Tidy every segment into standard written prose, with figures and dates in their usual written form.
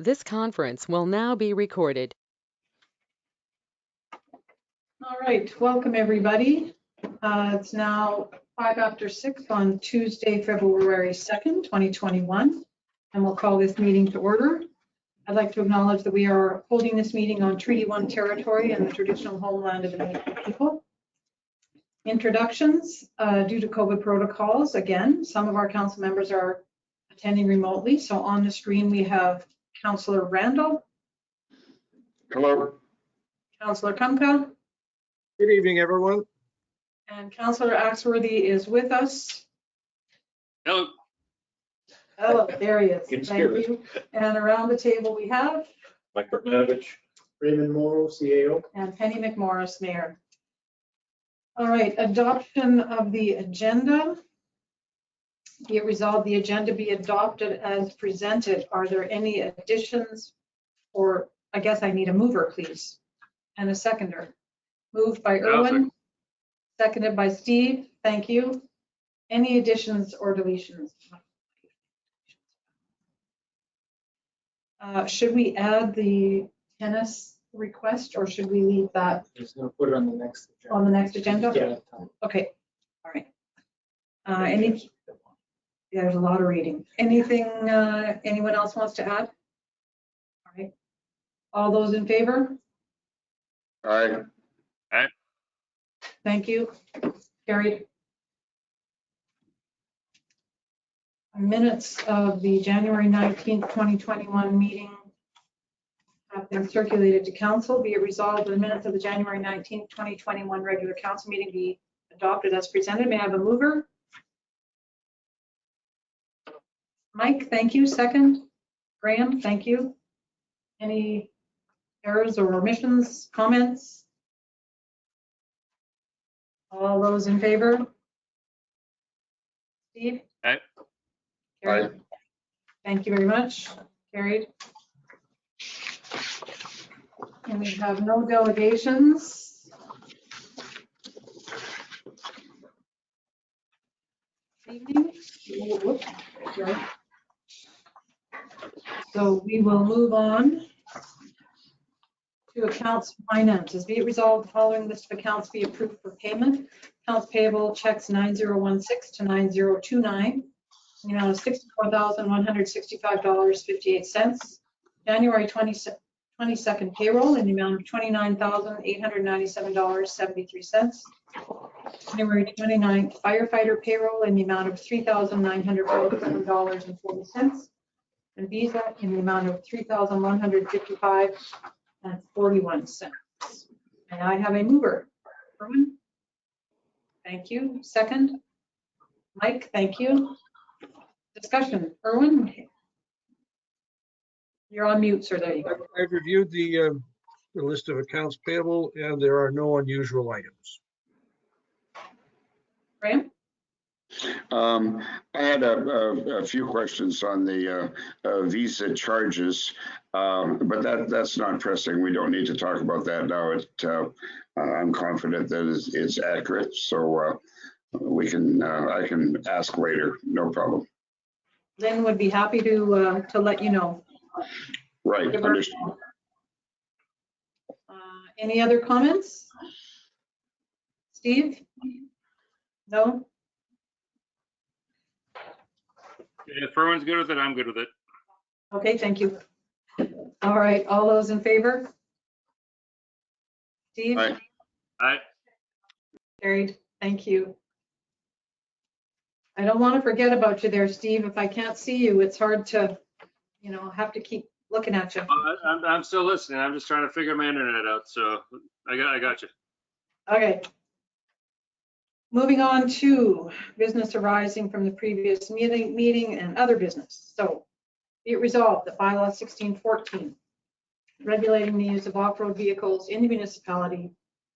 This conference will now be recorded. All right, welcome everybody. It's now 6:05 on Tuesday, February 2nd, 2021, and we'll call this meeting to order. I'd like to acknowledge that we are holding this meeting on Treaty 1 territory and the traditional homeland of the Métis people. Introductions, due to COVID protocols, again, some of our council members are attending remotely. So on the screen, we have Councillor Randall. Hello. Councillor Kumka. Good evening, everyone. And Councillor Axworthy is with us. Hello. Oh, there he is. Good Thank spirit. you. And around the table we have, Mike Bertmanovich. Raymond Morrow, CAO. and Penny McMorris, Mayor. All right, adoption of the agenda. Be it resolved, the agenda be adopted as presented. Are there any additions? Or I guess I need a mover, please, and a seconder. Moved by Erwin, seconded by Steve. Thank you. Any additions or deletions? Should we add the tennis request, or should we leave that Just gonna put it on the next agenda. on the next agenda? Yeah. Okay, all right. Yeah, there's a lot of reading. Anything anyone else wants to add? All right. All those in favor? Aye. Thank you. Carried. Minutes of the January 19th, 2021 meeting have been circulated to council. Be it resolved, the minutes of the January 19th, 2021 regular council meeting be adopted as presented. May I have a mover? Mike, thank you. Second. Graham, thank you. Any errors or omissions, comments? All those in favor? Steve? Aye. Carried. Thank you very much. Carried. And we have no delegations. Evening. Whoops, sorry. So we will move on to accounts finances. Be it resolved, the following list of accounts be approved for payment. Accounts payable checks 9016 to 9029. The amount of $64,165.58. January 22nd payroll in the amount of $29,897.73. January 29th firefighter payroll in the amount of $3,947.40. And Visa in the amount of $3,155.41. May I have a mover? Erwin? Thank you. Second? Mike, thank you. Discussion. Erwin? You're on mute, sir. There you go. I've reviewed the list of accounts payable, and there are no unusual items. Graham? I had a few questions on the Visa charges, but that's not pressing. We don't need to talk about that now. I'm confident that it's accurate, so I can ask later, no problem. Lynn would be happy to let you know. Right, understood. Any other comments? Steve? No? If everyone's good with it, I'm good with it. Okay, thank you. All right, all those in favor? Steve? Aye. Aye. Carried, thank you. I don't want to forget about you there, Steve. If I can't see you, it's hard to, have to keep looking at you. I'm still listening. I'm just trying to figure my internet out. So I got you. Okay. Moving on to business arising from the previous meeting and other business. So be it resolved that bylaw 1614, regulating the use of off-road vehicles in the municipality,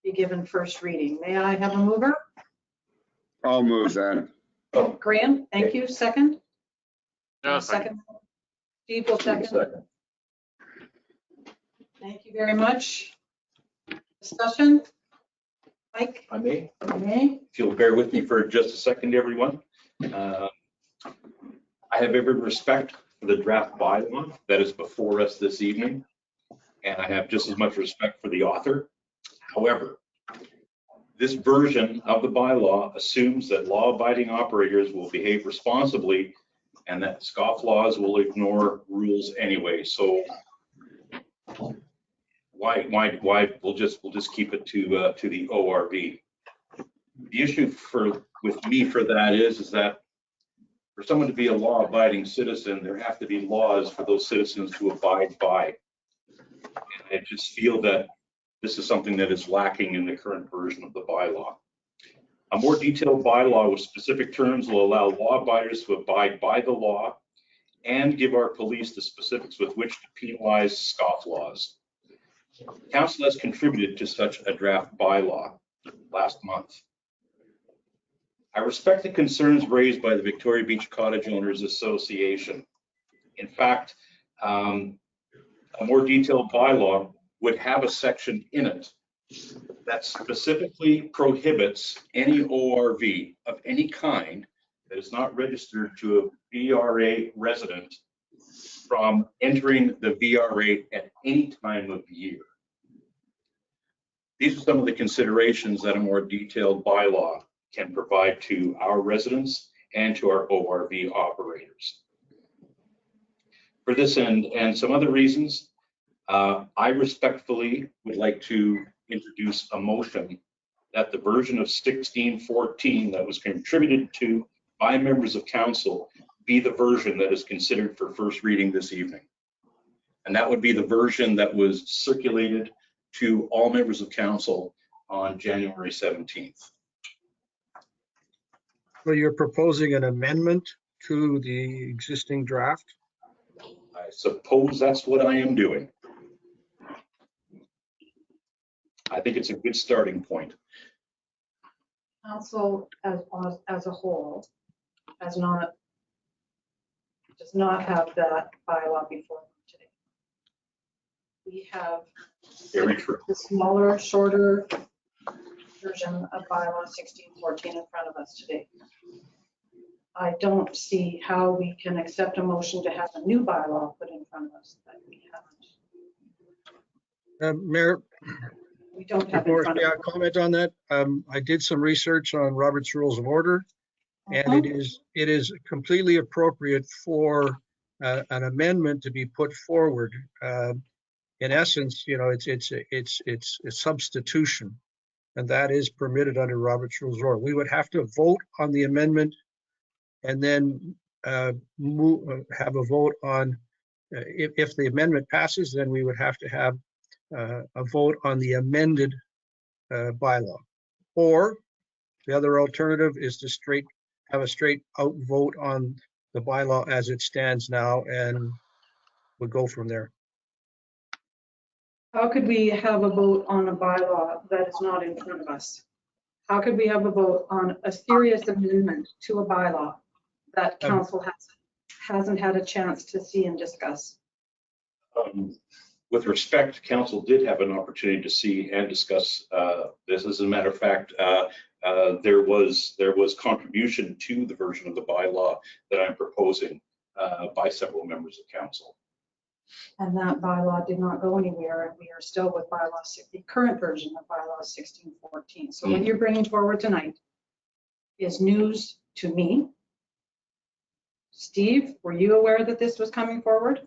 be given first reading. May I have a mover? I'll move that. Graham, thank you. Second? No, Second. Steve will second. Thank you very much. Discussion? Mike? I may, Okay. if you'll bear with me for just a second, everyone. I have every respect for the draft bylaw that is before us this evening, and I have just as much respect for the author. However, this version of the bylaw assumes that law-abiding operators will behave responsibly and that scofflaws will ignore rules anyway. So why we'll just keep it to the ORV. The issue with me for that is that for someone to be a law-abiding citizen, there have to be laws for those citizens to abide by. And I just feel that this is something that is lacking in the current version of the bylaw. A more detailed bylaw with specific terms will allow law abiders to abide by the law and give our police the specifics with which to penalize scofflaws. Council has contributed to such a draft bylaw last month. I respect the concerns raised by the Victoria Beach Cottage Owners Association. In fact, a more detailed bylaw would have a section in it that specifically prohibits any ORV of any kind that is not registered to a VRA resident from entering the VRA at any time of year. These are some of the considerations that a more detailed bylaw can provide to our residents and to our ORV operators. For this and some other reasons, I respectfully would like to introduce a motion that the version of 1614 that was contributed to by members of council be the version that is considered for first reading this evening. And that would be the version that was circulated to all members of council on January 17th. So you're proposing an amendment to the existing draft? I suppose that's what I am doing. I think it's a good starting point. Council as a whole does not have that bylaw before them today. We have Very true. the smaller, shorter version of bylaw 1614 in front of us today. I don't see how we can accept a motion to have a new bylaw put in front of us that we haven't. Mayor, We don't have in before front I of us. comment on that, I did some research on Robert's Rules of Order, and it is completely appropriate for an amendment to be put forward. In essence, you know, it's a substitution, and that is permitted under Robert's Rules of Order. We would have to vote on the amendment and then have a vote on, if the amendment passes, then we would have to have a vote on the amended bylaw. Or the other alternative is to have a straight out vote on the bylaw as it stands now, and we'll go from there. How could we have a vote on a bylaw that is not in front of us? How could we have a vote on a serious amendment to a bylaw that council hasn't had a chance to see and discuss? With respect, council did have an opportunity to see and discuss this. As a matter of fact, there was contribution to the version of the bylaw that I'm proposing by several members of council. And that bylaw did not go anywhere, and we are still with the current version of bylaw 1614. So what you're bringing forward tonight is news to me. Steve, were you aware that this was coming forward?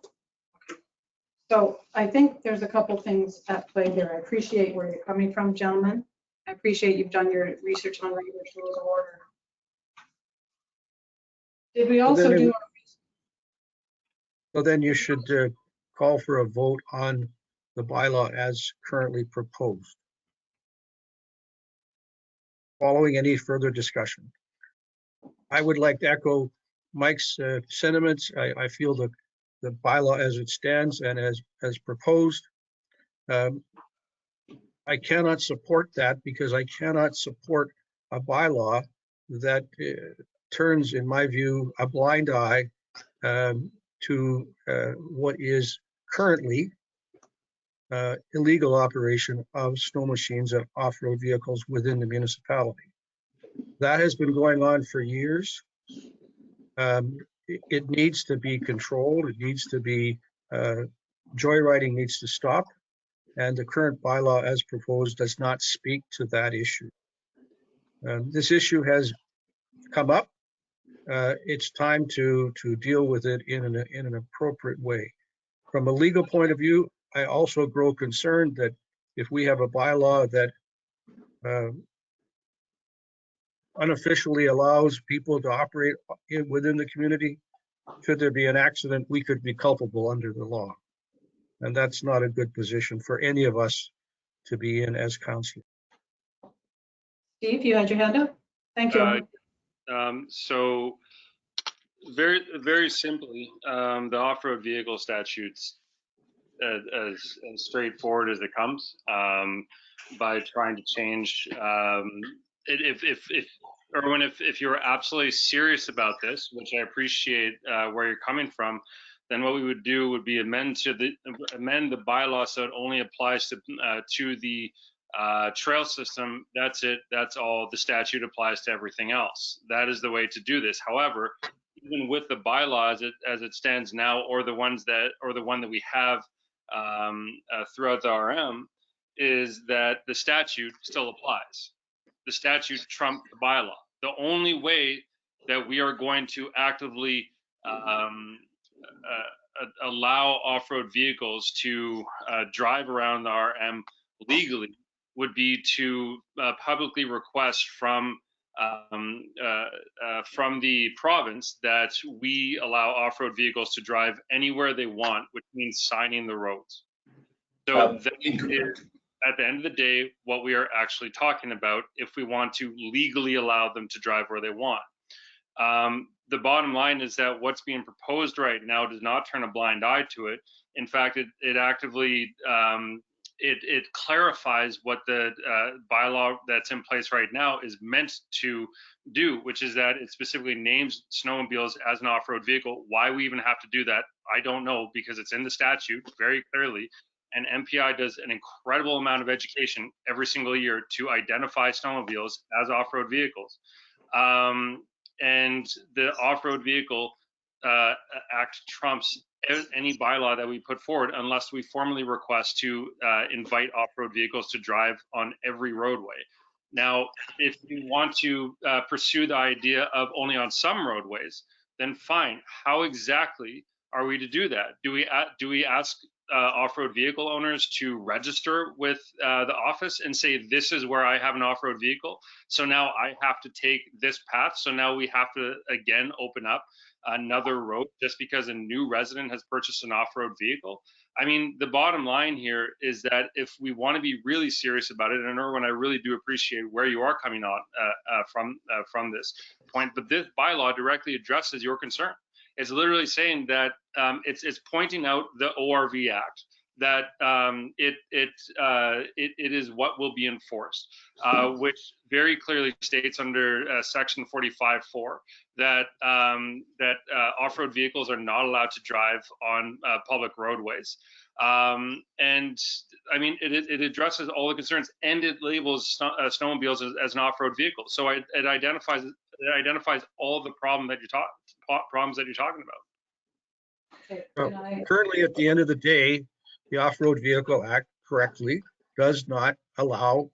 So I think there's a couple things at play there. I appreciate where you're coming from, gentlemen. I appreciate you've done your research on Robert's Rules of Order. Did we also do? So then you should call for a vote on the bylaw as currently proposed. Following any further discussion, I would like to echo Mike's sentiments. I feel the bylaw as it stands and as proposed. I cannot support that because I cannot support a bylaw that turns, in my view, a blind eye to what is currently illegal operation of snow machines and off-road vehicles within the municipality. That has been going on for years. it needs to be controlled. It needs to be, joyriding needs to stop. And the current bylaw as proposed does not speak to that issue. This issue has come up. It's time to deal with it in an appropriate way. From a legal point of view, I also grow concerned that if we have a bylaw that unofficially allows people to operate within the community, should there be an accident, we could be culpable under the law. And that's not a good position for any of us to be in as council. Steve, you had your hand up? Thank you. So very simply, the off-road vehicle statutes, as straightforward as it comes, by trying to change, Erwin, if you're absolutely serious about this, which I appreciate where you're coming from, then what we would do would be amend the bylaw so it only applies to the trail system. That's it. That's all. The statute applies to everything else. That is the way to do this. However, even with the bylaw as it stands now, or the one that we have throughout the RM, is that the statute still applies. The statute trumped the bylaw. The only way that we are going to actively allow off-road vehicles to drive around the RM legally would be to publicly request from the province that we allow off-road vehicles to drive anywhere they want, which means signing the roads. So that is, at the end of the day, what we are actually talking about if we want to legally allow them to drive where they want. The bottom line is that what's being proposed right now does not turn a blind eye to it. In fact, it actively it clarifies what the bylaw that's in place right now is meant to do, which is that it specifically names snowmobiles as an off-road vehicle. Why we even have to do that, I don't know, because it's in the statute very clearly. And MPI does an incredible amount of education every single year to identify snowmobiles as off-road vehicles. And the off-road vehicle act trumps any bylaw that we put forward unless we formally request to invite off-road vehicles to drive on every roadway. Now, if you want to pursue the idea of only on some roadways, then fine. How exactly are we to do that? Do we ask off-road vehicle owners to register with the office and say, this is where I have an off-road vehicle, so now I have to take this path, so now we have to again open up another road just because a new resident has purchased an off-road vehicle? I mean, the bottom line here is that if we want to be really serious about it, and Erwin, I really do appreciate where you are coming on from this point, but this bylaw directly addresses your concern. It's literally saying that it's pointing out the ORV Act, that it is what will be enforced, which very clearly states under section 45.4 that off-road vehicles are not allowed to drive on public roadways. And I mean, it addresses all the concerns, and it labels snowmobiles as an off-road vehicle. So it identifies all the problems that you're talking about. Okay, Well, currently, at the end of the day, the Off-Road Vehicle Act correctly does not allow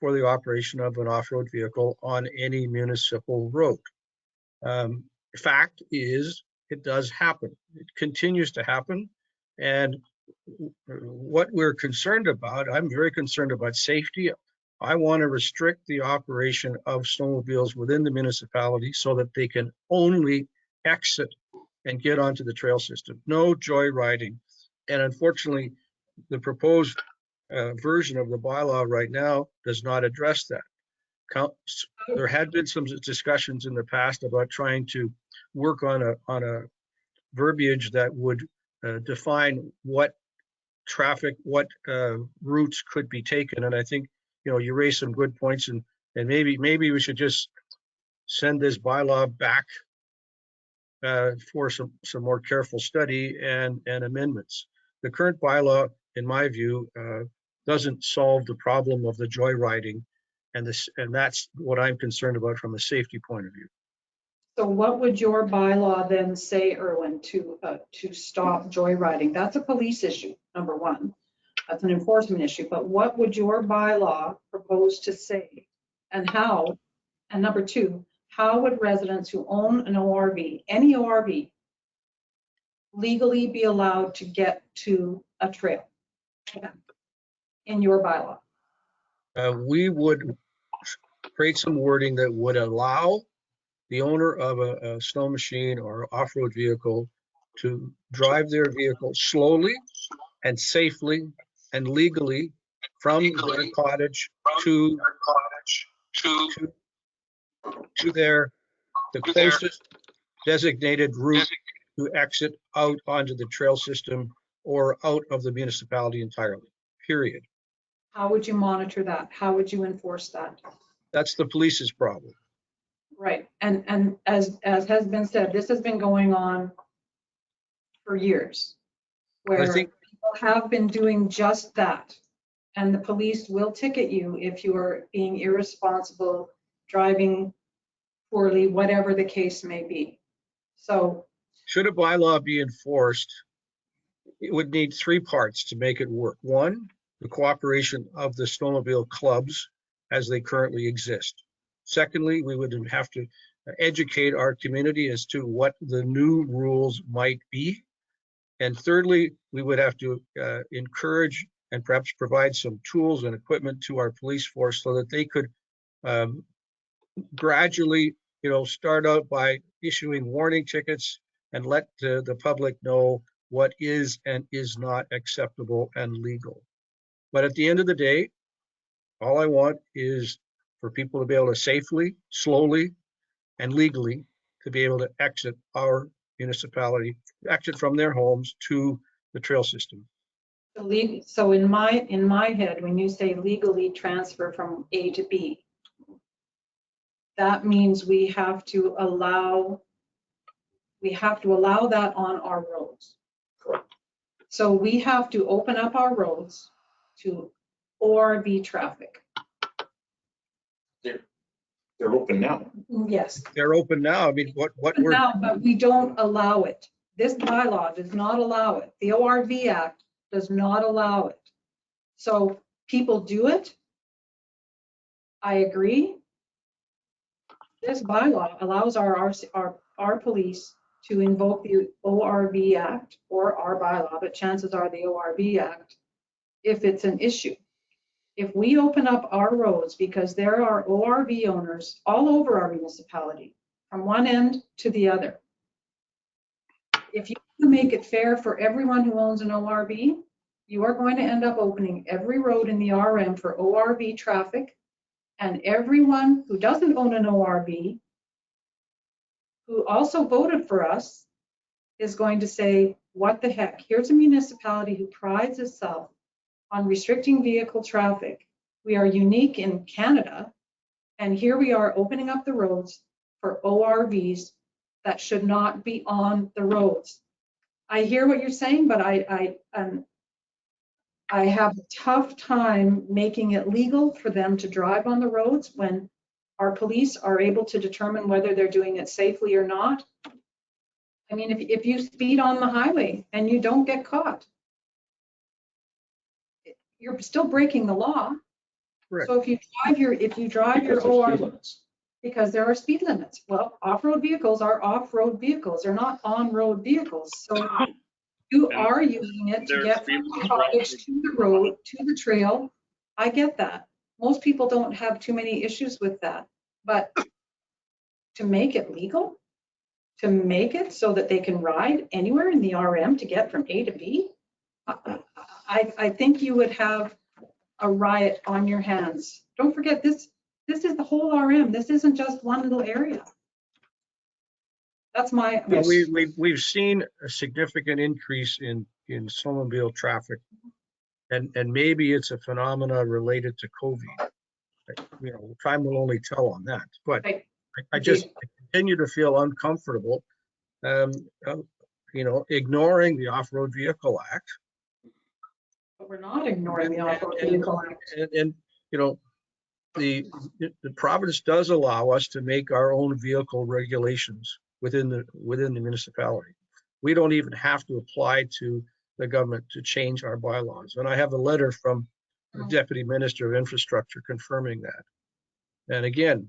for the operation of an off-road vehicle on any municipal road. Fact is, it does happen. It continues to happen. And what we're concerned about, I'm very concerned about safety. I want to restrict the operation of snowmobiles within the municipality so that they can only exit and get onto the trail system. No joyriding. And unfortunately, the proposed version of the bylaw right now does not address that. There had been some discussions in the past about trying to work on a verbiage that would define what routes could be taken. And I think, you raised some good points, and maybe we should just send this bylaw back for some more careful study and amendments. The current bylaw, in my view, doesn't solve the problem of the joyriding, and that's what I'm concerned about from a safety point of view. So what would your bylaw then say, Erwin, to stop joyriding? That's a police issue, number one. That's an enforcement issue. But what would your bylaw propose to say? And how? And number two, how would residents who own an ORV, any ORV, legally be allowed to get to a trail in your bylaw? We would create some wording that would allow the owner of a snow machine or off-road vehicle to drive their vehicle slowly and safely and legally from their cottage to the closest designated route to exit out onto the trail system or out of the municipality entirely, period. How would you monitor that? How would you enforce that? That's the police's problem. Right. And as has been said, this has been going on for years, where think- people have been doing just that. And the police will ticket you if you are being irresponsible, driving poorly, whatever the case may be. So, Should a bylaw be enforced, it would need three parts to make it work. One, the cooperation of the snowmobile clubs as they currently exist. Secondly, we would have to educate our community as to what the new rules might be. And thirdly, we would have to encourage and perhaps provide some tools and equipment to our police force so that they could gradually, start out by issuing warning tickets and let the public know what is and is not acceptable and legal. But at the end of the day, all I want is for people to be able to safely, slowly, and legally to be able to exit our municipality, exit from their homes to the trail system. so in my head, when you say legally transfer from A to B, that means we have to allow that on our roads. Correct. So we have to open up our roads to ORV traffic. They're open now. Yes. They're open now. I mean, what we're, Now, but we don't allow it. This bylaw does not allow it. The ORV Act does not allow it. So people do it. I agree. This bylaw allows our police to invoke the ORV Act or our bylaw, but chances are the ORV Act if it's an issue. If we open up our roads, because there are ORV owners all over our municipality, from one end to the other. If you make it fair for everyone who owns an ORV, you are going to end up opening every road in the RM for ORV traffic, and everyone who doesn't own an ORV, who also voted for us, is going to say, what the heck? Here's a municipality who prides itself on restricting vehicle traffic. We are unique in Canada, and here we are opening up the roads for ORVs that should not be on the roads. I hear what you're saying, but I have a tough time making it legal for them to drive on the roads when our police are able to determine whether they're doing it safely or not. I mean, if you speed on the highway and you don't get caught, you're still breaking the law. correct. So if you drive your OR, because there are speed limits. Well, off-road vehicles are off-road vehicles. They're not on-road vehicles. So you And are using it to there's get speed from the limits cottage around- to the road, to the trail. I get that. Most people don't have too many issues with that. But to make it legal, to make it so that they can ride anywhere in the RM to get from A to B, I think you would have a riot on your hands. Don't forget, this is the whole RM. This isn't just one little area. That's my. Well, we've seen a significant increase in snowmobile traffic, and maybe it's a phenomena related to COVID. Time will only tell on that. But Right. I continue to feel uncomfortable, ignoring the Off-Road Vehicle Act. But we're not ignoring the off-road vehicle act. And the province does allow us to make our own vehicle regulations within the municipality. We don't even have to apply to the government to change our bylaws. And I have a letter from the Deputy Minister of Infrastructure confirming that. And again,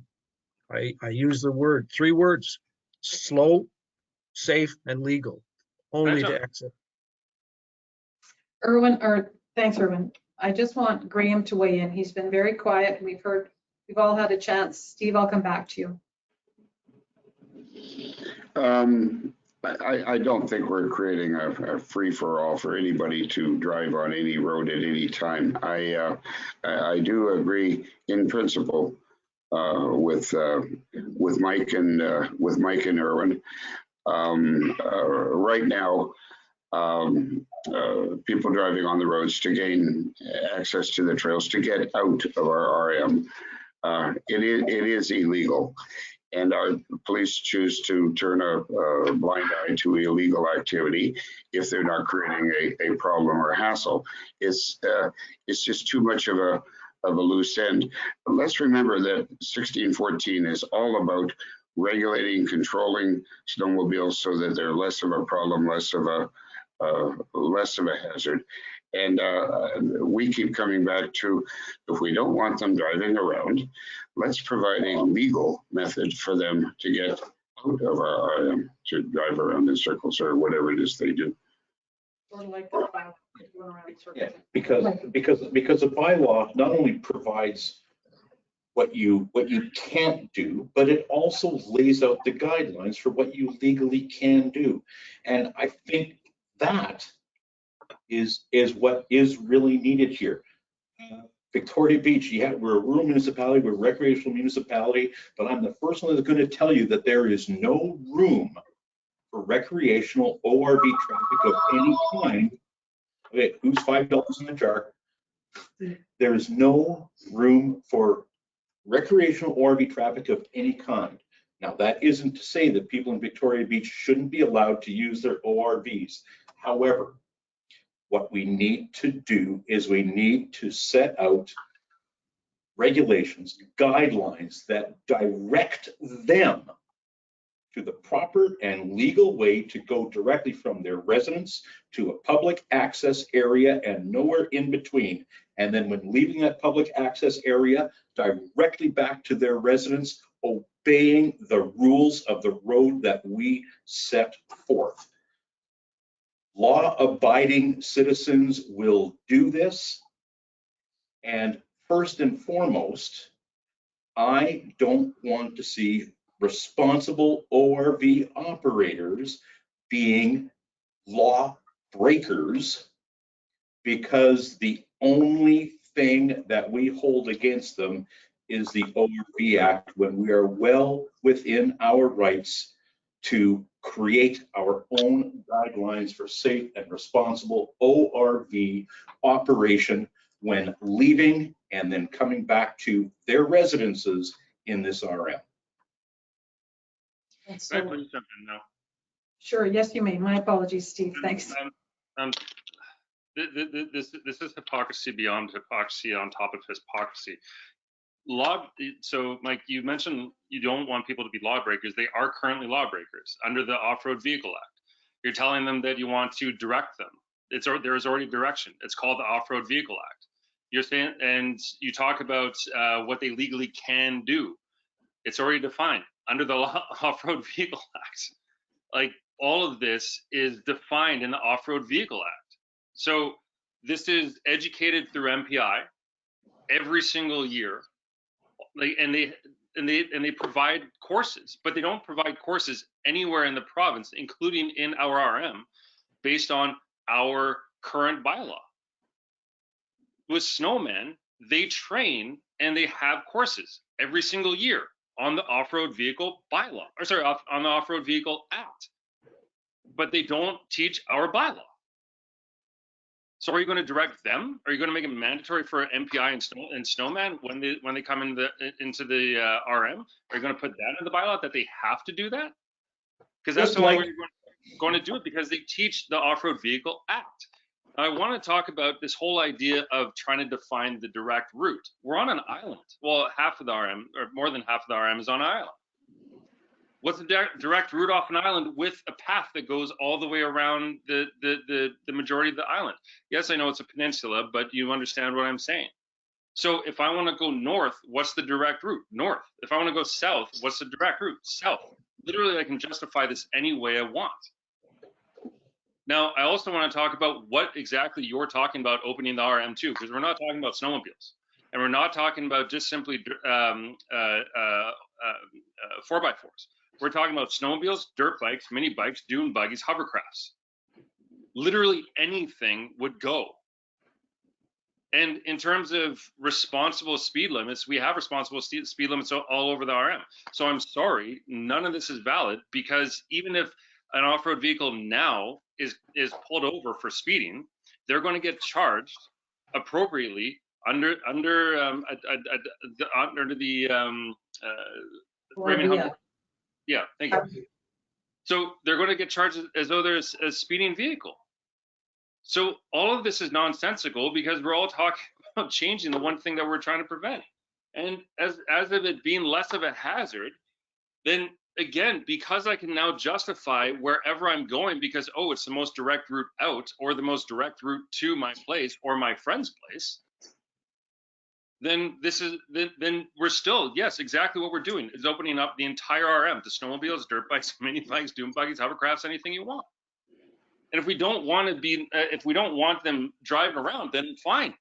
I use the three words, slow, safe, and legal, only to exit. Thanks, Erwin. I just want Graham to weigh in. He's been very quiet. We've all had a chance. Steve, I'll come back to you. I don't think we're creating a free-for-all for anybody to drive on any road at any time. I do agree in principle with Mike and Erwin. Right now, people driving on the roads to gain access to the trails to get out of our RM, it is illegal. And our police choose to turn a blind eye to illegal activity if they're not creating a problem or a hassle. It's just too much of a loose end. But let's remember that 1614 is all about regulating, controlling snowmobiles so that they're less of a problem, less of a hazard. And we keep coming back to, if we don't want them driving around, let's provide a legal method for them to get out of our RM, to drive around in circles or whatever it is they do. Sort of like the bylaw, going around in circles. Yeah, because a bylaw not only provides what you can't do, but it also lays out the guidelines for what you legally can do. And I think that is what is really needed here. Victoria Beach, we're a rural municipality, we're a recreational municipality, but I'm the first one that's going to tell you that there is no room for recreational ORV traffic of any kind. Okay, who's $5 in the jar? There is no room for recreational ORV traffic of any kind. Now, that isn't to say that people in Victoria Beach shouldn't be allowed to use their ORVs. However, what we need to do is we need to set out regulations, guidelines that direct them to the proper and legal way to go directly from their residence to a public access area and nowhere in between. And then when leaving that public access area, directly back to their residence, obeying the rules of the road that we set forth. Law-abiding citizens will do this. And first and foremost, I don't want to see responsible ORV operators being law breakers, because the only thing that we hold against them is the ORV Act, when we are well within our rights to create our own guidelines for safe and responsible ORV operation when leaving and then coming back to their residences in this RM. And Can I so, please jump in now? sure, yes, you may. My apologies, Steve. Thanks. This is hypocrisy beyond hypocrisy on top of hypocrisy. So Mike, you mentioned you don't want people to be lawbreakers. They are currently lawbreakers under the Off-Road Vehicle Act. You're telling them that you want to direct them. There is already direction. It's called the Off-Road Vehicle Act. You're saying, and you talk about what they legally can do. It's already defined under the Off-Road Vehicle Act. Like, all of this is defined in the Off-Road Vehicle Act. So this is educated through MPI every single year. And they provide courses, but they don't provide courses anywhere in the province, including in our RM, based on our current bylaw. With snowmen, they train and they have courses every single year on the off-road vehicle bylaw, or sorry, on the Off-Road Vehicle Act, but they don't teach our bylaw. So are you going to direct them? Are you going to make it mandatory for MPI and snowman when they come into the RM? Are you going to put that in the bylaw that they have to do that? Because that's the only way you're going to do it, because they teach the Off-Road Vehicle Act. I want to talk about this whole idea of trying to define the direct route. We're on an island. Well, half of the RM, or more than half of the RM, is on an island. What's the direct route off an island with a path that goes all the way around the majority of the island? Yes, I know it's a peninsula, but you understand what I'm saying. So if I want to go north, what's the direct route? North. If I want to go south, what's the direct route? South. Literally, I can justify this any way I want. Now, I also want to talk about what exactly you're talking about opening the RM2, because we're not talking about snowmobiles. And we're not talking about just simply 4x4s. We're talking about snowmobiles, dirt bikes, mini bikes, dune buggies, hovercrafts. Literally anything would go. And in terms of responsible speed limits, we have responsible speed limits all over the RM. So I'm sorry, none of this is valid, because even if an off-road vehicle now is pulled over for speeding, they're going to get charged appropriately under the Raymond Hunt. Yeah, thank you. So they're going to get charged as though there's a speeding vehicle. So all of this is nonsensical, because we're all talking about changing the one thing that we're trying to prevent. And as of it being less of a hazard, then again, because I can now justify wherever I'm going, because, oh, it's the most direct route out, or the most direct route to my place or my friend's place, then we're still, yes, exactly what we're doing is opening up the entire RM to snowmobiles, dirt bikes, mini bikes, dune buggies, hovercrafts, anything you want. And if we don't want to be, if we don't want them driving around, then fine.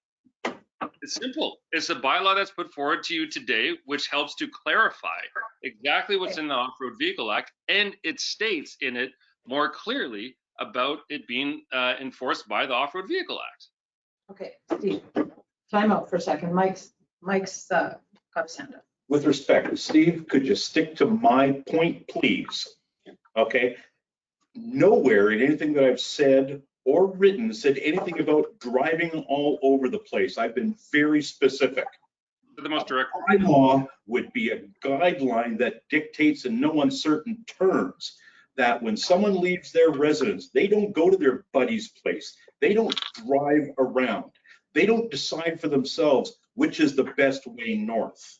It's simple. It's a bylaw that's put forward to you today, which helps to clarify exactly what's in the Off-Road Vehicle Act, and it states in it more clearly about it being enforced by the Off-Road Vehicle Act. Okay, Steve, time out for a second. Mike's got his hand up. With respect, Steve, could you stick to my point, please? Okay. Nowhere in anything that I've said or written said anything about driving all over the place. I've been very specific. The most direct Bylaw would be a guideline that dictates in no uncertain terms that when someone leaves their residence, they don't go to their buddy's place. They don't drive around. They don't decide for themselves which is the best way north.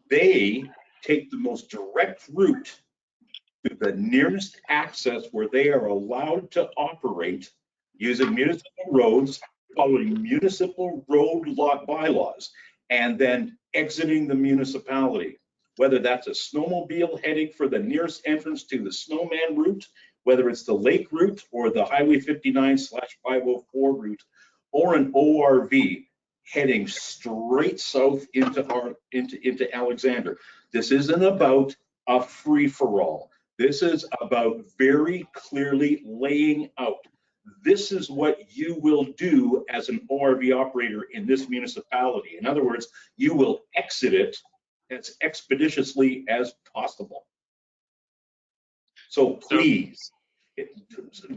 They take the most direct route to the nearest access where they are allowed to operate using municipal roads, following municipal road law bylaws, and then exiting the municipality. Whether that's a snowmobile heading for the nearest entrance to the snowman route, whether it's the lake route or the Highway 59/504 route, or an ORV heading straight south into Alexander. This isn't about a free-for-all. This is about very clearly laying out, this is what you will do as an ORV operator in this municipality. In other words, you will exit it as expeditiously as possible. So please,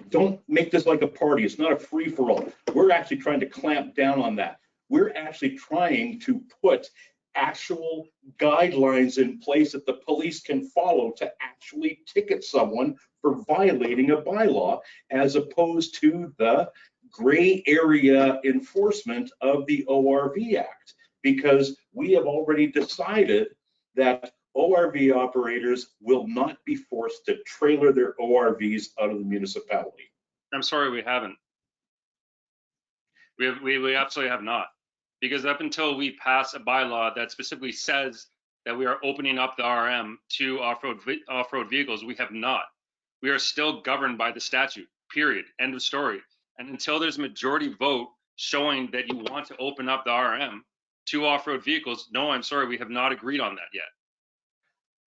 don't make this like a party. It's not a free-for-all. We're actually trying to clamp down on that. We're actually trying to put actual guidelines in place that the police can follow to actually ticket someone for violating a bylaw, as opposed to the gray area enforcement of the ORV Act, because we have already decided that ORV operators will not be forced to trailer their ORVs out of the municipality. I'm sorry, we haven't. We absolutely have not. Because up until we pass a bylaw that specifically says that we are opening up the RM to off-road vehicles, we have not. We are still governed by the statute, period, end of story. And until there's a majority vote showing that you want to open up the RM to off-road vehicles, no, I'm sorry, we have not agreed on that yet.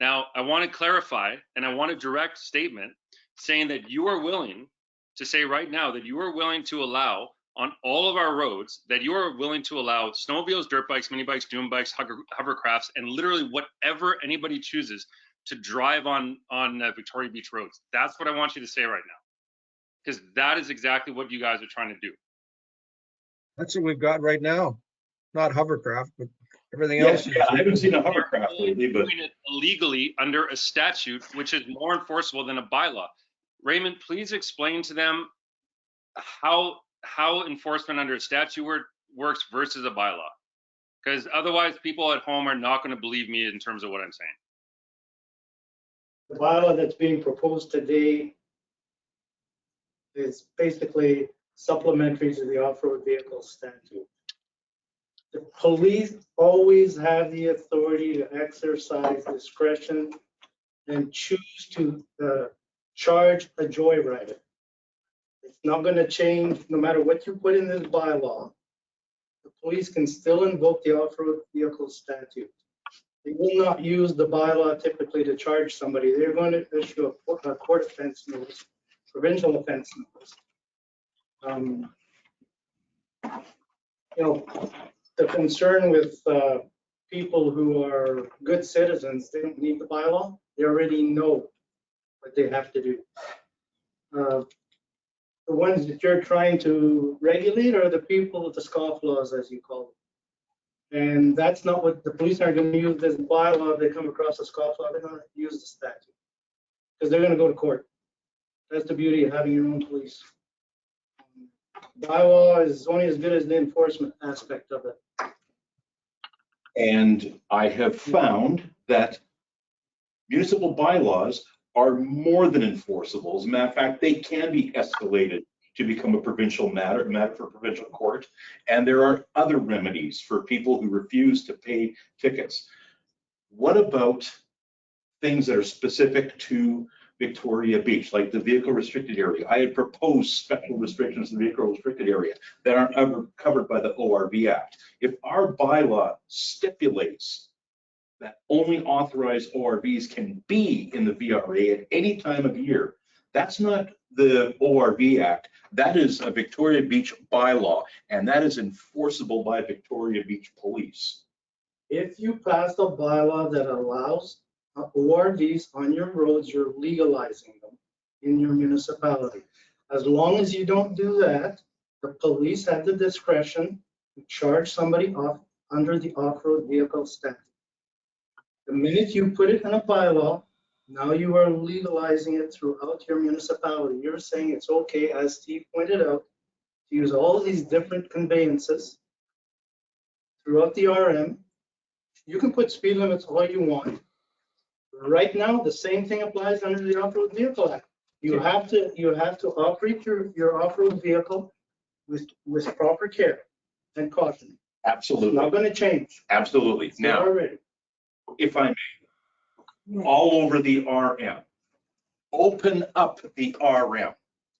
Now, I want to clarify, and I want a direct statement saying that you are willing to say right now that you are willing to allow on all of our roads, that you are willing to allow snowmobiles, dirt bikes, mini bikes, dune bikes, hovercrafts, and literally whatever anybody chooses to drive on Victoria Beach roads. That's what I want you to say right now, because that is exactly what you guys are trying to do. That's what we've got right now. Not hovercraft, but everything else. Yeah, I haven't seen a hovercraft lately, but doing it illegally under a statute, which is more enforceable than a bylaw. Raymond, please explain to them how how enforcement under a statute works versus a bylaw. Because otherwise people at home are not going to believe me in terms of what I'm saying. The bylaw that's being proposed today is basically supplementary to the off-road vehicle statute. The police always have the authority to exercise discretion and choose to charge a joyrider. It's not going to change no matter what you put in this bylaw. The police can still invoke the off-road vehicle statute. They will not use the bylaw typically to charge somebody. They're going to issue a court offense notice, provincial offense notice. You know, the concern with people who are good citizens, they don't need the bylaw. They already know what they have to do. The ones that you're trying to regulate are the people with the scofflaws, as you call them. And that's not what the police aren't going to use this bylaw. If they come across a scofflaw, they're going to use the statute because they're going to go to court. That's the beauty of having your own police. Bylaw is only as good as the enforcement aspect of it. And I have found that municipal bylaws are more than enforceable. As a matter of fact, they can be escalated to become a provincial matter for provincial court. And there are other remedies for people who refuse to pay tickets. What about things that are specific to Victoria Beach, like the vehicle restricted area? I had proposed special restrictions in the vehicle restricted area that aren't ever covered by the ORV Act. If our bylaw stipulates that only authorized ORVs can be in the VRA at any time of year, that's not the ORV Act. That is a Victoria Beach bylaw, and that is enforceable by Victoria Beach Police. If you pass a bylaw that allows ORVs on your roads, you're legalizing them in your municipality. As long as you don't do that, the police have the discretion to charge somebody off under the off-road vehicle statute. The minute you put it in a bylaw, now you are legalizing it throughout your municipality. You're saying it's okay, as Steve pointed out, to use all these different conveyances throughout the RM. You can put speed limits all you want. Right now, the same thing applies under the Off-Road Vehicle Act. You have to operate your off-road vehicle with proper care and caution. Absolutely. It's not going to change. Absolutely. It's Now, already. if I may, all over the RM, open up the RM,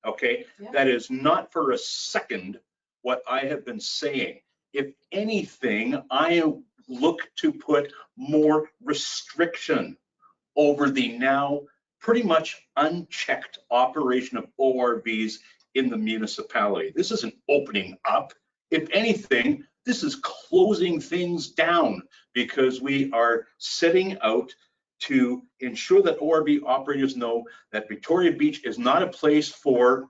okay? Yeah. That is not for a second what I have been saying. If anything, I look to put more restriction over the now pretty much unchecked operation of ORVs in the municipality. This isn't opening up. If anything, this is closing things down because we are setting out to ensure that ORV operators know that Victoria Beach is not a place for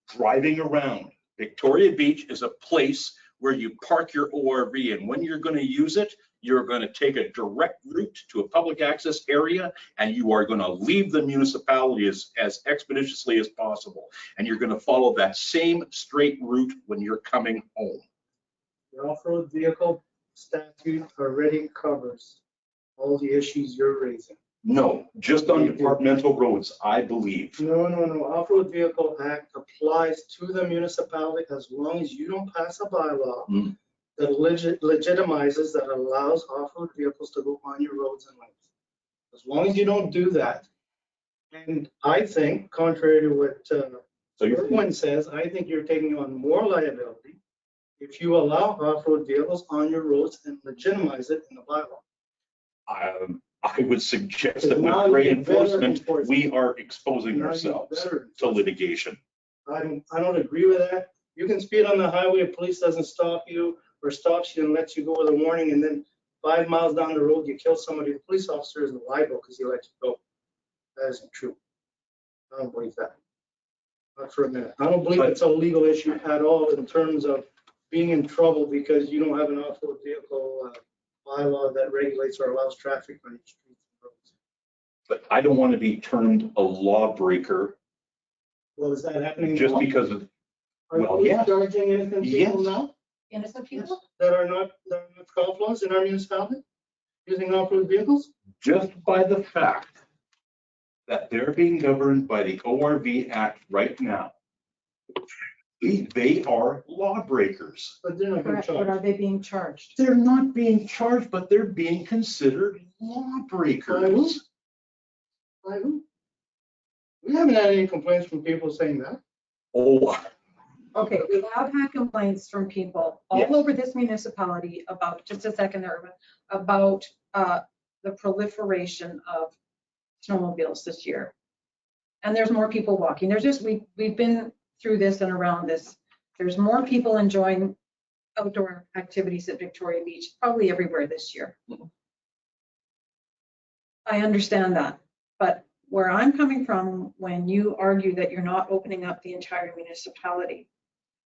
driving around. Victoria Beach is a place where you park your ORV, and when you're going to use it, you're going to take a direct route to a public access area, and you are going to leave the municipality as expeditiously as possible. And you're going to follow that same straight route when you're coming home. The off-road vehicle statute already covers all the issues you're raising. No, just on departmental roads, I believe. No. Off-road Vehicle Act applies to the municipality as long as you don't pass a bylaw that legitimizes, that allows off-road vehicles to go on your roads and lanes. As long as you don't do that, and I think, contrary to what everyone says, I think you're taking on more liability if you allow off-road vehicles on your roads and legitimize it in the bylaw. I would suggest that with great enforcement, we are exposing ourselves to litigation. I don't agree with that. You can speed on the highway, if police doesn't stop you or stops you and lets you go with a warning, and then 5 miles down the road, you kill somebody. The police officer isn't liable because he lets you go. That isn't true. I don't believe that. Not for a minute. I don't believe it's a legal issue at all in terms of being in trouble because you don't have an off-road vehicle bylaw that regulates or allows traffic on each street and roads. But I don't want to be termed a lawbreaker Well, is that happening? just now? because of, Are Well, we yeah. charging innocent people Yes. now Innocent people? that are not scofflaws in our municipality using off-road vehicles? Just by the fact that they're being governed by the ORV Act right now, they are lawbreakers. But they're not being Correct, but are charged. they being charged? They're not being charged, but they're being considered lawbreakers. By who? We haven't had any complaints from people saying that. Oh, Okay, we have had complaints from people Yes. all over this municipality about, just a second there, Irvin, about the proliferation of snowmobiles this year. And there's more people walking. There's just, we've been through this and around this. There's more people enjoying outdoor activities at Victoria Beach, probably everywhere this year. Mhm. I understand that, but where I'm coming from, when you argue that you're not opening up the entire municipality,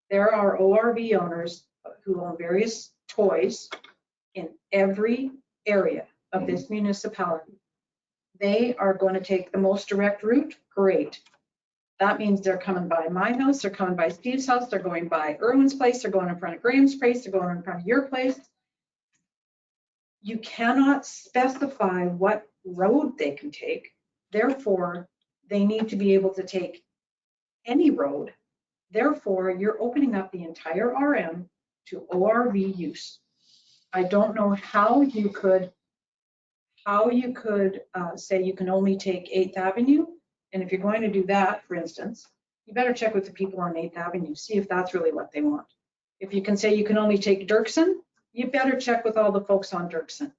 there are ORV owners who own various toys in every area of this municipality. They are going to take the most direct route, great. That means they're coming by my house, they're coming by Steve's house, they're going by Irwin's place, they're going in front of Graham's place, they're going in front of your place. You cannot specify what road they can take. Therefore, they need to be able to take any road. Therefore, you're opening up the entire RM to ORV use. I don't know how you could say you can only take 8th Avenue. And if you're going to do that, for instance, you better check with the people on 8th Avenue, see if that's really what they want. If you can say you can only take Dirksen, you better check with all the folks on Dirksen.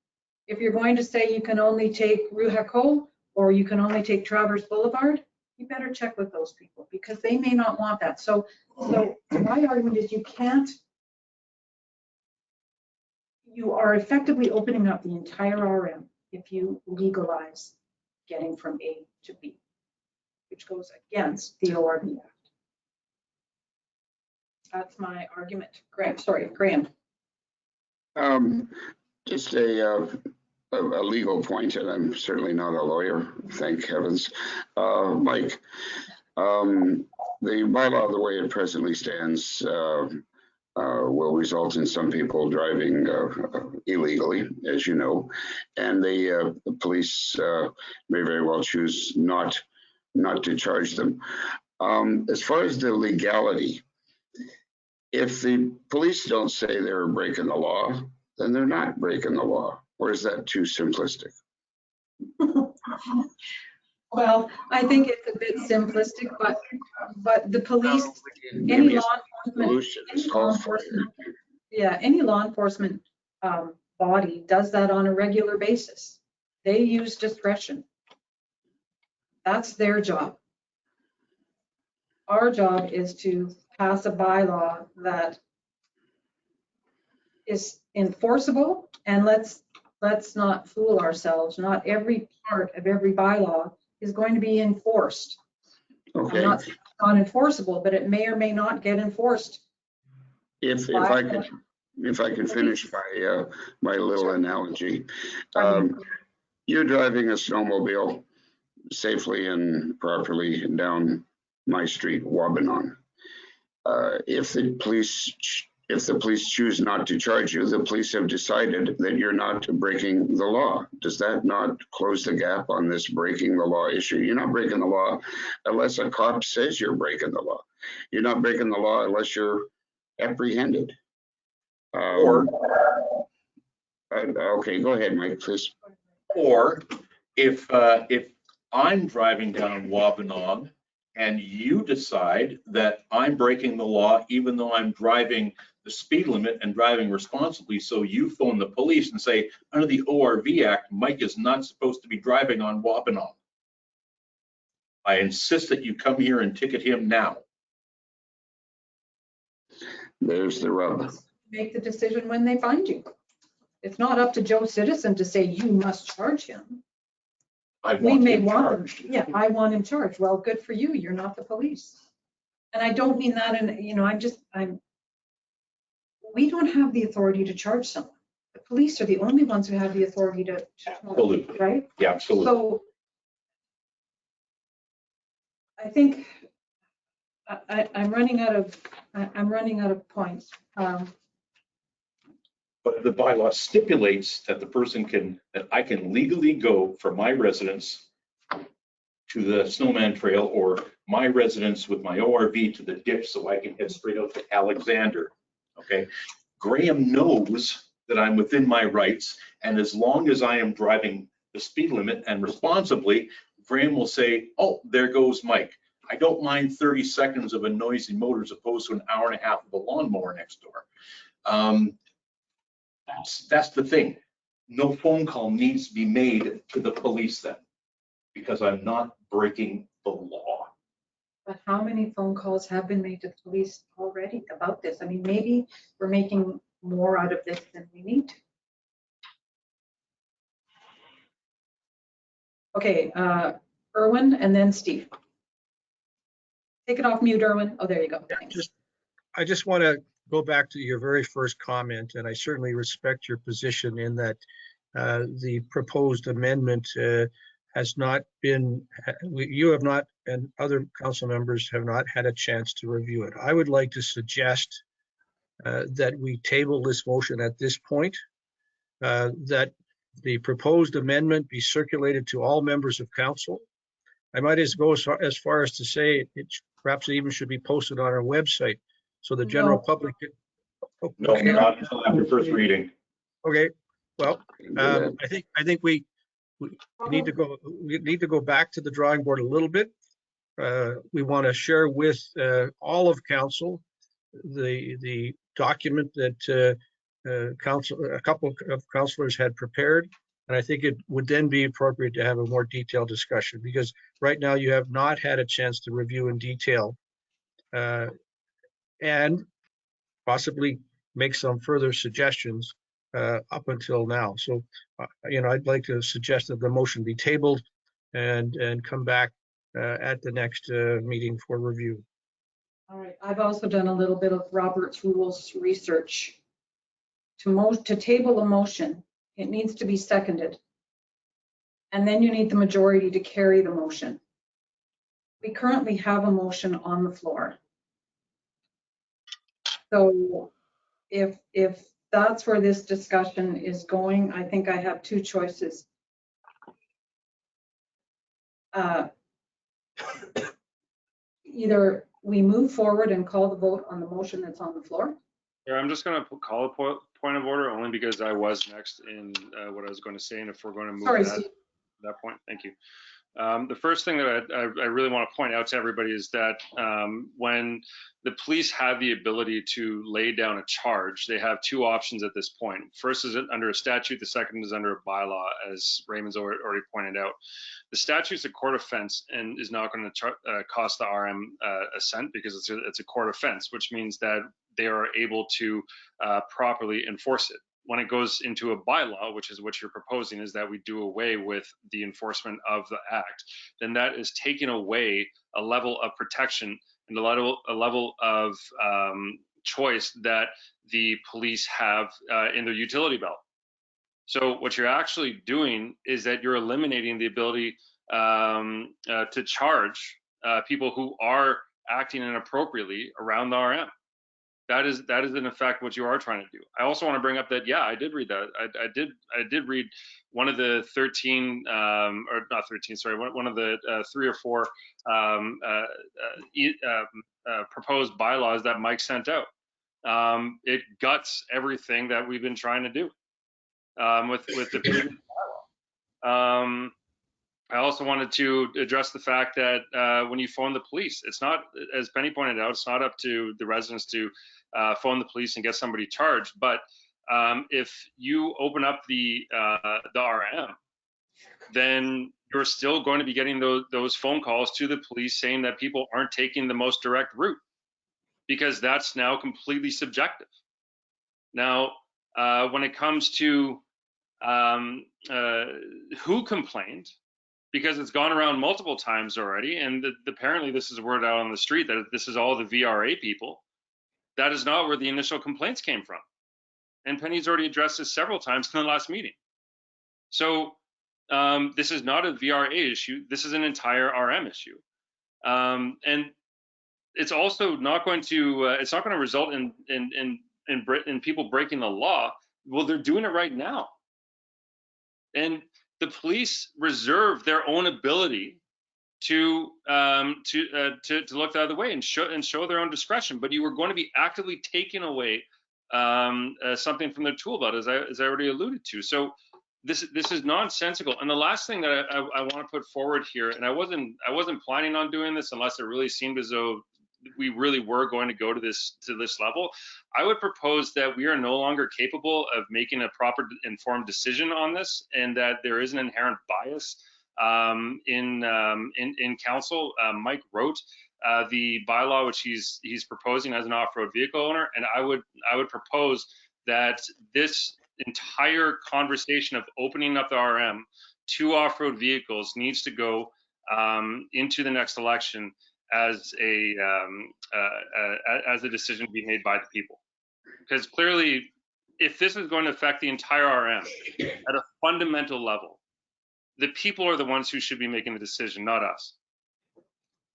If you're going to say you can only take Rue Haco or you can only take Traverse Boulevard, you better check with those people because they may not want that. So my argument is you are effectively opening up the entire RM if you legalize getting from A to B, which goes against the ORV Act. That's my argument. Graham. Just a legal point, and I'm certainly not a lawyer, thank heavens. Mike, the bylaw, the way it presently stands, will result in some people driving illegally, as you know, and the police may very well choose not to charge them. As far as the legality, if the police don't say they're breaking the law, then they're not breaking the law. Or is that too simplistic? Well, I think it's a bit simplistic, but the police, Maybe any it's law solution is called for. any law enforcement body does that on a regular basis. They use discretion. That's their job. Our job is to pass a bylaw that is enforceable, and let's not fool ourselves. Not every part of every bylaw is going to be enforced. Okay. I'm not saying it's not enforceable, but it may or may not get enforced. If I could finish my little analogy, you're driving a snowmobile safely and properly down my street, Wabanon. If the police choose not to charge you, the police have decided that you're not breaking the law. Does that not close the gap on this breaking the law issue? You're not breaking the law unless a cop says you're breaking the law. You're not breaking the law unless you're apprehended. Okay, go ahead, Mike, please. or if I'm driving down Wabanon and you decide that I'm breaking the law, even though I'm driving the speed limit and driving responsibly, so you phone the police and say, under the ORV Act, Mike is not supposed to be driving on Wabanon. I insist that you come here and ticket him now. There's the rub. Make the decision when they find you. It's not up to Joe Citizen to say you must charge him. I We want may him want him. charged. Yeah, I want him charged. Well, good for you. You're not the police. And I don't mean that in, we don't have the authority to charge someone. The police are the only ones who have the authority to Absolutely. right? Yeah, absolutely. So I think I'm running out of points. But the bylaw stipulates that that I can legally go from my residence to the snowman trail, or my residence with my ORV to the ditch, so I can head straight out to Alexander. Okay, Graham knows that I'm within my rights, and as long as I am driving the speed limit and responsibly, Graham will say, oh, there goes Mike. I don't mind 30 seconds of a noisy motor as opposed to an hour and a half of a lawnmower next door. That's the thing. No phone call needs to be made to the police then, because I'm not breaking the law. But how many phone calls have been made to the police already about this? I mean, maybe we're making more out of this than we need to. Okay, Erwin and then Steve. Take it off mute, Erwin. Oh, there you go. Thanks. I just want to go back to your very first comment, and I certainly respect your position in that the proposed amendment has not been, you have not, and other council members have not had a chance to review it. I would like to suggest that we table this motion at this point, that the proposed amendment be circulated to all members of council. I might go as far as to say it perhaps even should be posted on our website so the general public. No, not until after first reading. Okay, well, I think we need to go back to the drawing board a little bit. We want to share with all of council the document that a couple of councillors had prepared, and I think it would then be appropriate to have a more detailed discussion, because right now you have not had a chance to review in detail and possibly make some further suggestions up until now. So, I'd like to suggest that the motion be tabled and come back at the next meeting for review. All right, I've also done a little bit of Robert's Rules research. To table a motion, it needs to be seconded. And then you need the majority to carry the motion. We currently have a motion on the floor. So if that's where this discussion is going, I think I have two choices. Either we move forward and call the vote on the motion that's on the floor. Yeah, I'm just going to call a point of order only because I was next in what I was going to say, and if we're going to move that point, thank you. The first thing that I really want to point out to everybody is that when the police have the ability to lay down a charge, they have two options at this point. First is under a statute, the second is under a bylaw, as Raymond's already pointed out. The statute's a court offense and is not going to cost the RM a cent, because it's a court offense, which means that they are able to properly enforce it. When it goes into a bylaw, which is what you're proposing, is that we do away with the enforcement of the act, then that is taking away a level of protection and a level of choice that the police have in their utility belt. So what you're actually doing is that you're eliminating the ability to charge people who are acting inappropriately around the RM. That is in effect what you are trying to do. I also want to bring up that, yeah, I did read that. I did read one of the 13 or not 13, sorry, one of the 3 or 4 proposed bylaws that Mike sent out. It guts everything that we've been trying to do with the previous bylaw. I also wanted to address the fact that when you phone the police, it's not, as Penny pointed out, it's not up to the residents to phone the police and get somebody charged. But if you open up the RM, then you're still going to be getting those phone calls to the police saying that people aren't taking the most direct route, because that's now completely subjective. Now, when it comes to who complained, because it's gone around multiple times already, and apparently this is word out on the street that this is all the VRA people. That is not where the initial complaints came from. And Penny's already addressed this several times in the last meeting. So this is not a VRA issue. This is an entire RM issue. And it's also not going to result in people breaking the law. Well, they're doing it right now, and the police reserve their own ability to look the other way and show their own discretion. But you are going to be actively taking away something from their tool belt, as I already alluded to. So this is nonsensical. And the last thing that I want to put forward here, and I wasn't planning on doing this unless it really seemed as though we really were going to go to this level. I would propose that we are no longer capable of making a proper informed decision on this, and that there is an inherent bias in council. Mike wrote the bylaw which he's proposing as an off-road vehicle owner, and I would propose that this entire conversation of opening up the RM to off-road vehicles needs to go into the next election as a decision to be made by the people. Because clearly, if this is going to affect the entire RM at a fundamental level, the people are the ones who should be making the decision, not us.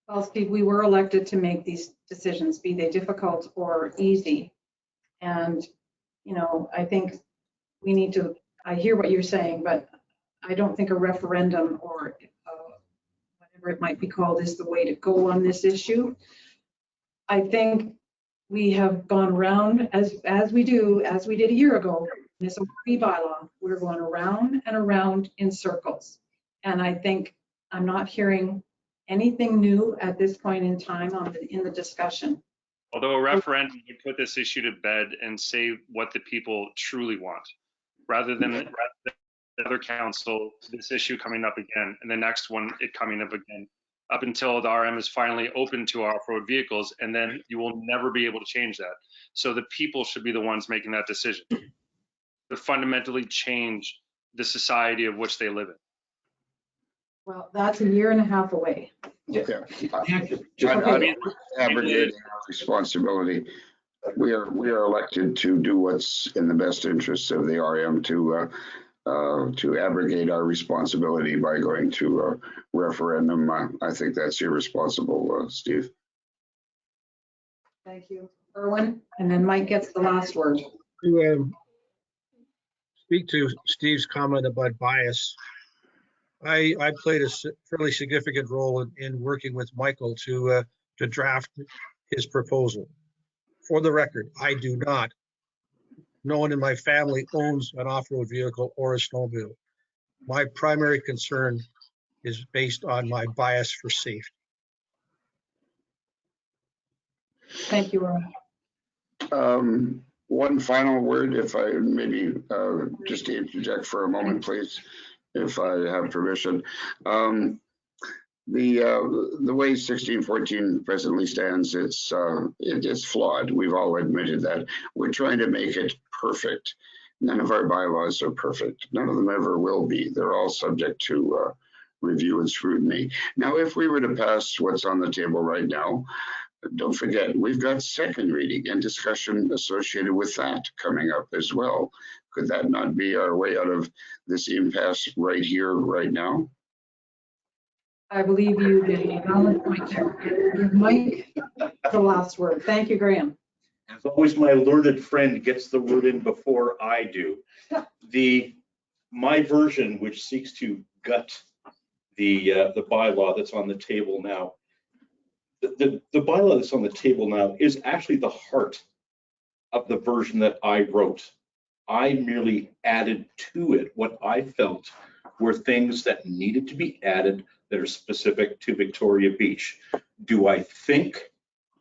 Well, Steve, we were elected to make these decisions, be they difficult or easy. And, you know, I think we need to, I hear what you're saying, but I don't think a referendum or whatever it might be called is the way to go on this issue. I think we have gone around as we did a year ago, this ORB bylaw, we're going around and around in circles. And I think I'm not hearing anything new at this point in time in the discussion. Although a referendum would put this issue to bed and say what the people truly want, rather than the other council, this issue coming up again, and the next one it coming up again, up until the RM is finally open to off-road vehicles, and then you will never be able to change that. So the people should be the ones making that decision to fundamentally change the society of which they live in. Well, that's a year and a half away. Yeah. Abrogating our responsibility. We are elected to do what's in the best interest of the RM, to abrogate our responsibility by going to a referendum. I think that's irresponsible, Steve. Thank you, Erwin. And then Mike gets the last word. To speak to Steve's comment about bias, I played a fairly significant role in working with Michael to draft his proposal. For the record, I do not. No one in my family owns an off-road vehicle or a snowmobile. My primary concern is based on my bias for safety. Thank you, Erwin. One final word, if I maybe just to interject for a moment, please, if I have permission. The way 1614 presently stands, it is flawed. We've all admitted that. We're trying to make it perfect. None of our bylaws are perfect. None of them ever will be. They're all subject to review and scrutiny. Now, if we were to pass what's on the table right now, don't forget, we've got second reading and discussion associated with that coming up as well. Could that not be our way out of this impasse right here, right now? I believe you did a valid point there. Give Mike the last word. Thank you, Graham. As always, my learned friend gets the word in before I do. My version, which seeks to gut the bylaw that's on the table now, the bylaw that's on the table now is actually the heart of the version that I wrote. I merely added to it what I felt were things that needed to be added that are specific to Victoria Beach. Do I think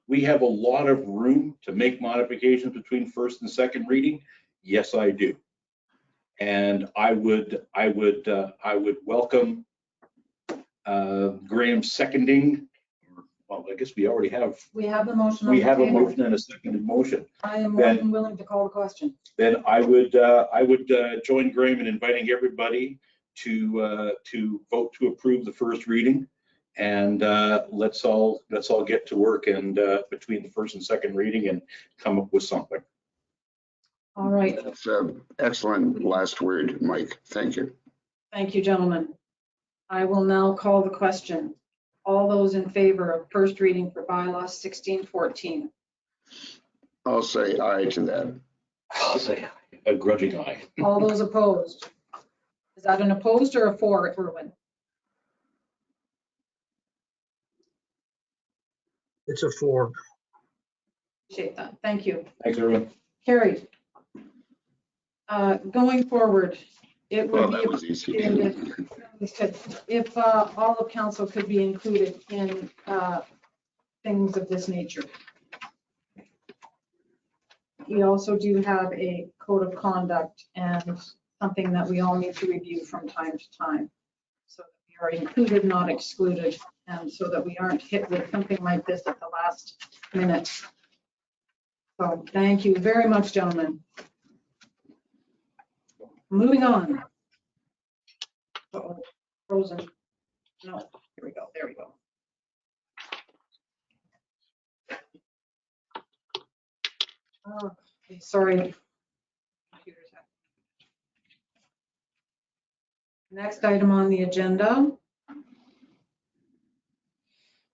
we have a lot of room to make modifications between first and second reading? Yes, I do. And I would welcome Graham seconding. Well, I guess we already have. We have the motion. We have a motion and a seconded motion. I am more than willing to call the question. Then I would join Graham in inviting everybody to vote to approve the first reading, and let's all get to work and between the first and second reading and come up with something. All right. That's an excellent last word, Mike. Thank you. Thank you, gentlemen. I will now call the question. All those in favor of first reading for bylaw 1614? I'll say aye to that. I'll say a grudging aye. All those opposed? Is that an opposed or a for, Erwin? It's a 4. Appreciate that. Thank you. Thanks, everyone. Carried. Going forward, it Well, would that be was easy. if all of council could be included in things of this nature. We also do have a code of conduct and something that we all need to review from time to time. So that we are included, not excluded, and so that we aren't hit with something like this at the last minute. So thank you very much, gentlemen. Moving on. Uh-oh, frozen. No, here we go, there we go. Oh, okay, sorry. Computer's acting. Next item on the agenda.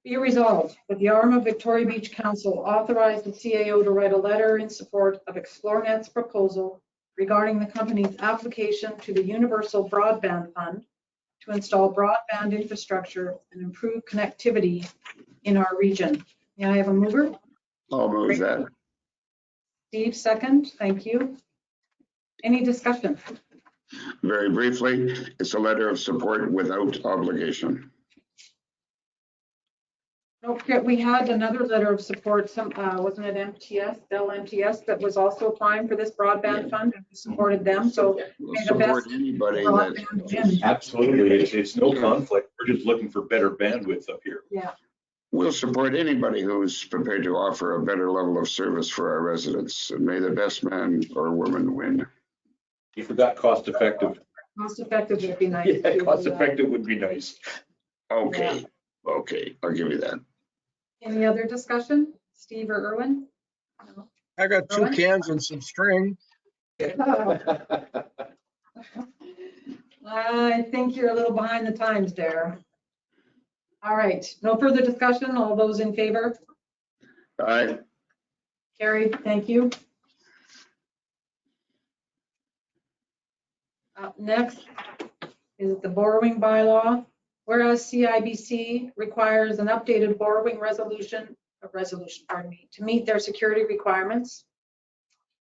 Be it resolved that the Arm of Victoria Beach Council authorized the CAO to write a letter in support of ExploreNet's proposal regarding the company's application to the Universal Broadband Fund to install broadband infrastructure and improve connectivity in our region. May I have a mover? I'll move that. Steve, second. Thank you. Any discussion? Very briefly, it's a letter of support without obligation. Don't forget, we had another letter of support, wasn't it MTS, Bell MTS, that was also applying for this broadband fund, and we supported them, so We'll may the support best anybody broadband that, win. Absolutely. It's no conflict. We're just looking for better bandwidth up here. Yeah, we'll support anybody who's prepared to offer a better level of service for our residents. And may the best man or woman win. You forgot cost effective. cost effective would be nice. Yeah, cost effective would be nice. Okay, okay, I'll give you that. Any other discussion? Steve or Erwin? No. I got 2 Erwin? cans and some string. I think you're a little behind the times there. All right, no further discussion. All those in favor? Aye. Carried, thank you. Up next is the borrowing bylaw. Whereas CIBC requires an updated borrowing resolution, to meet their security requirements.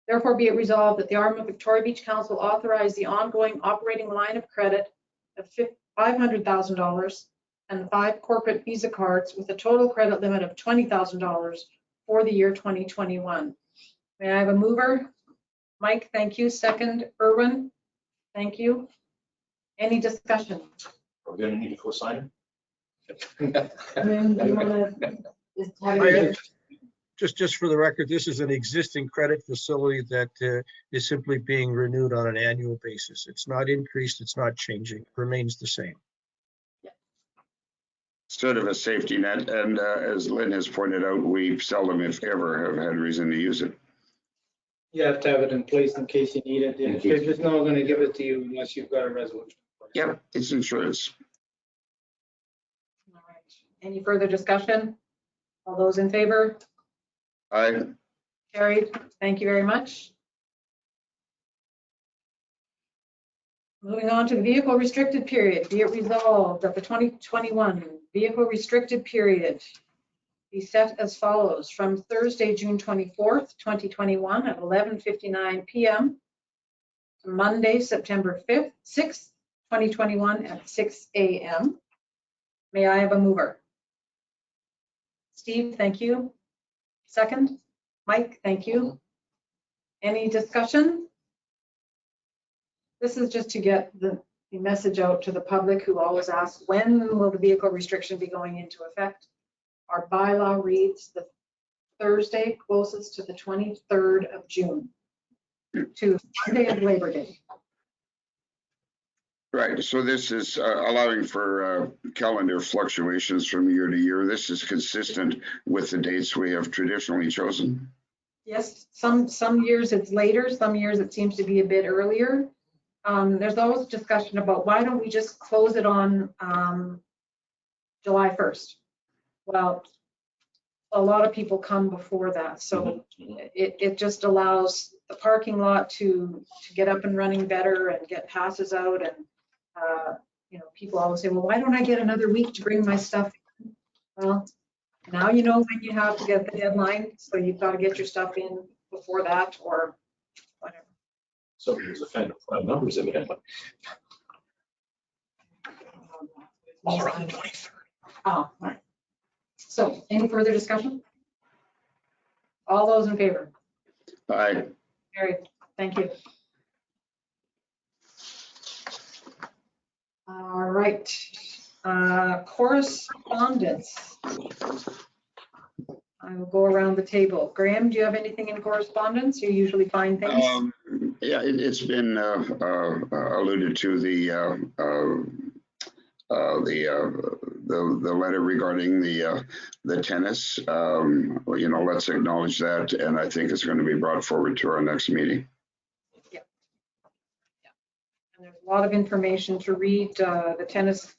Therefore, be it resolved that the Arm of Victoria Beach Council authorize the ongoing operating line of credit of $500,000 and 5 corporate Visa cards with a total credit limit of $20,000 for the year 2021. May I have a mover? Mike, thank you. Second, Erwin, thank you. Any discussion? We're gonna need a co-signer. And then you wanna Just for the record, this is an existing credit facility that is simply being renewed on an annual basis. It's not increased, it's not changing, it remains the same. Sort of a safety net, and as Lynn has pointed out, we seldom, if ever, have had reason to use it. You have to have it in place in case you need it. They're just not going to give it to you unless you've got a resolution. Yep, it's insurance. All right. Any further discussion? All those in favor? Aye. Carried. Thank you very much. Moving on to the vehicle restricted period. Be it resolved that the 2021 vehicle restricted period be set as follows: from Thursday, June 24th, 2021 at 11:59 p.m. to Monday, September 6th, 2021 at 6 a.m. May I have a mover? Steve, thank you. Second, Mike, thank you. Any discussion? This is just to get the message out to the public who always asks, when will the vehicle restriction be going into effect? Our bylaw reads the Thursday closest to the 23rd of June to Monday of Labor Day. Right, so this is allowing for calendar fluctuations from year to year. This is consistent with the dates we have traditionally chosen. Yes, some years it's later, some years it seems to be a bit earlier. There's always discussion about why don't we just close it on July 1st. Well, a lot of people come before that, so it just allows the parking lot to get up and running better and get passes out. And you know, people always say, well, why don't I get another week to bring my stuff in? Well, now you know when you have to get the deadline, so you've got to get your stuff in before that or whatever. So he was a fan of numbers evidently. All around the 23rd. Oh, all right. So any further discussion? All those in favor? Aye. Carried. Thank you. All right. Correspondence. I will go around the table. Graham, do you have anything in correspondence? You usually find things. Yeah, it's been alluded to the letter regarding the tennis. Well, you know, let's acknowledge that, and I think it's going to be brought forward to our next meeting. Yeah. And there's a lot of information to read. The tennis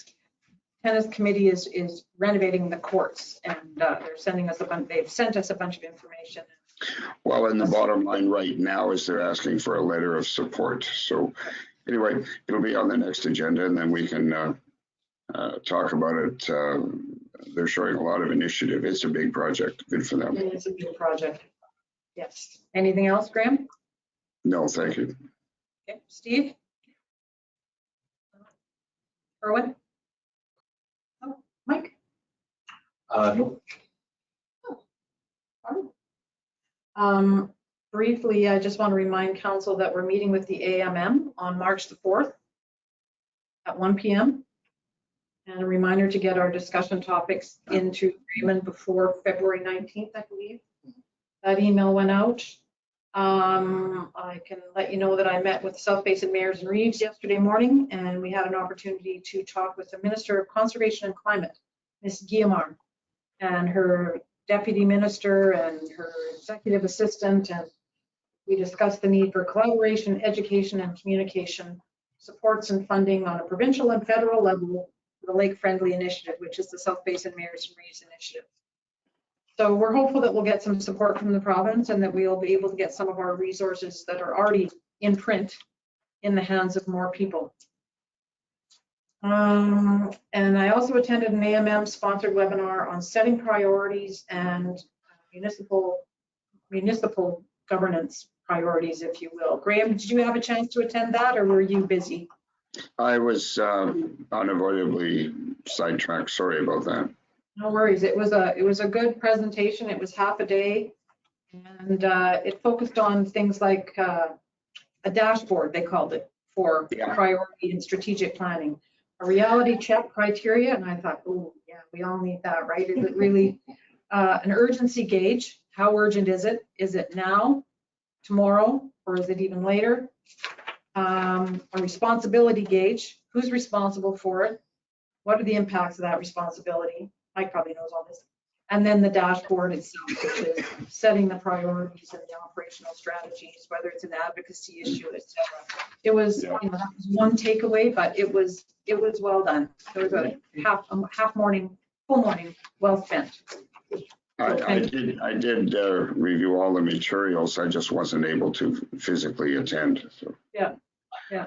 committee is renovating the courts, and they're sending us they've sent us a bunch of information. Well, and the bottom line right now is they're asking for a letter of support. So anyway, it'll be on the next agenda, and then we can talk about it. They're showing a lot of initiative. It's a big project. Good for them. It's a big project. Yes. Anything else, Graham? No, thank you. Okay. Steve? Erwin? Oh, Mike? No. Briefly, I just want to remind council that we're meeting with the AMM on March the 4th at 1 p.m. And a reminder to get our discussion topics into agreement before February 19th, I believe. That email went out. I can let you know that I met with South Basin Mayors and Reeves yesterday morning, and we had an opportunity to talk with the Minister of Conservation and Climate, Ms. Guillemard, and her deputy minister and her executive assistant, and we discussed the need for collaboration, education, and communication supports and funding on a provincial and federal level for the Lake Friendly Initiative, which is the South Basin Mayors and Reeves Initiative. So we're hopeful that we'll get some support from the province and that we'll be able to get some of our resources that are already in print in the hands of more people. And I also attended an AMM sponsored webinar on setting priorities and municipal governance priorities, if you will. Graham, did you have a chance to attend that, or were you busy? I was unavoidably sidetracked. Sorry about that. No worries. It was a good presentation. It was half a day, and it focused on things like a dashboard, they called it, for priority and strategic planning. A reality check criteria, and I thought, oh yeah, we all need that, right? Is it really an urgency gauge? How urgent is it? Is it now, tomorrow, or is it even later? A responsibility gauge. Who's responsible for it? What are the impacts of that responsibility? Mike probably knows all this. And then the dashboard itself, which is setting the priorities and the operational strategies, whether it's an advocacy issue, etc. It was, you know, that was one takeaway, but it was well done. It was a half morning, full morning, well spent. I did review all the materials. I just wasn't able to physically attend. So Yeah,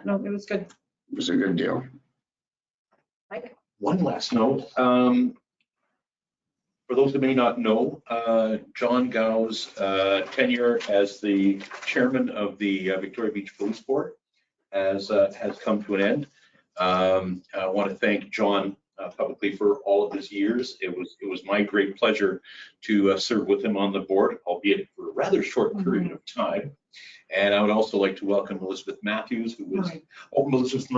no, it was good. it was a good deal. Mike? One last note. For those who may not know, John Gow's tenure as the chairman of the Victoria Beach Police Board has come to an end. I want to thank John publicly for all of his years. It was my great pleasure to serve with him on the board, albeit for a rather short period of time. And I would also like to welcome Elizabeth Matthews, who was, Elizabeth,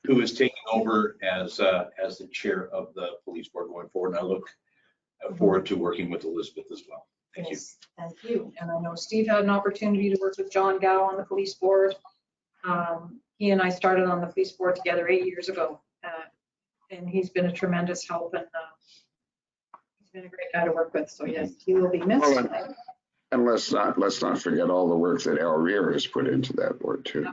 who is taking over as the chair of the police board going forward. And I look forward to working with Elizabeth as well. Thank you. Thank you. And I know Steve had an opportunity to work with John Gow on the police board. He and I started on the police board together 8 years ago, and he's been a tremendous help, and he's been a great guy to work with. So yes, he will be missed. Well, and let's not forget all the work that Al Rear has put into that board too.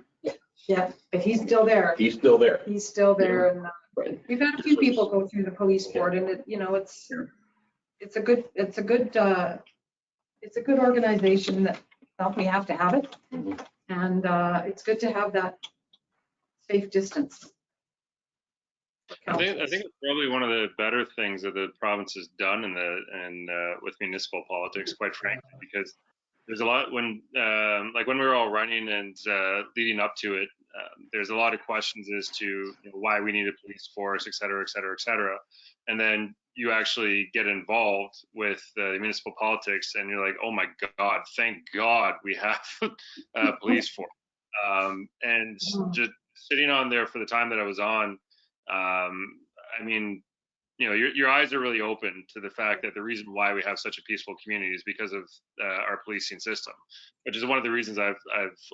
Yeah, but he's still there. He's still there. He's still there, and Right. we've had a few people go through the police board, and it, it's a good organization that we have to have it, Mhm. and it's good to have that safe distance. I think it's probably one of the better things that the province has done with municipal politics, quite frankly, because there's a lot when like when we were all running and leading up to it, there's a lot of questions as to why we need a police force, et cetera, et cetera, et cetera. And then you actually get involved with the municipal politics and you're like, oh my God, thank God we have a police force. And just sitting on there for the time that I was on, I mean, your eyes are really open to the fact that the reason why we have such a peaceful community is because of our policing system, which is one of the reasons I've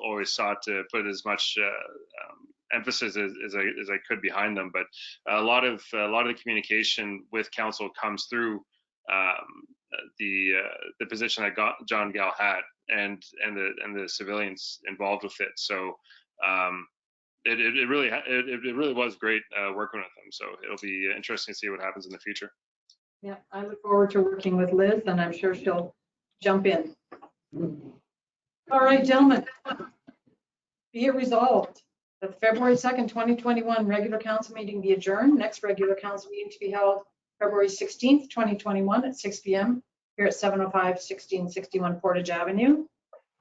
always sought to put as much emphasis as I could behind them. But a lot of the communication with council comes through the position that John Gall had and the civilians involved with it. So. It really was great working with them. So it'll be interesting to see what happens in the future. Yeah, I look forward to working with Liz, and I'm sure she'll jump in. All right, gentlemen, be it resolved that the February 2nd, 2021 regular council meeting be adjourned. Next regular council meeting to be held February 16th, 2021 at 6 p.m. here at 705 1661 Portage Avenue.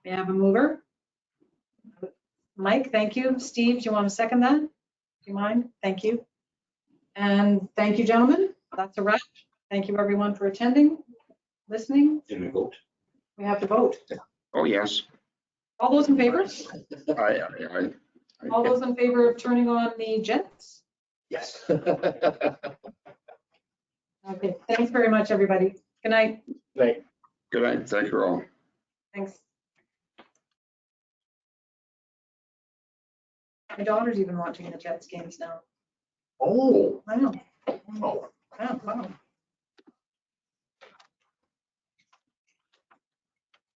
May I have a mover? Mike, thank you. Steve, do you want to second that? Do you mind? Thank you. And thank you, gentlemen. That's a wrap. Thank you, everyone, for attending, listening. Can we vote? We have to vote. Oh, yes. All those in favor? I- All those in favor of turning on the jets? Yes. Okay, thanks very much, everybody. Good night. Like, Good night. Thank you all. Thanks. My daughter's even watching the Jets games now. oh, I know. oh. Yeah, wow.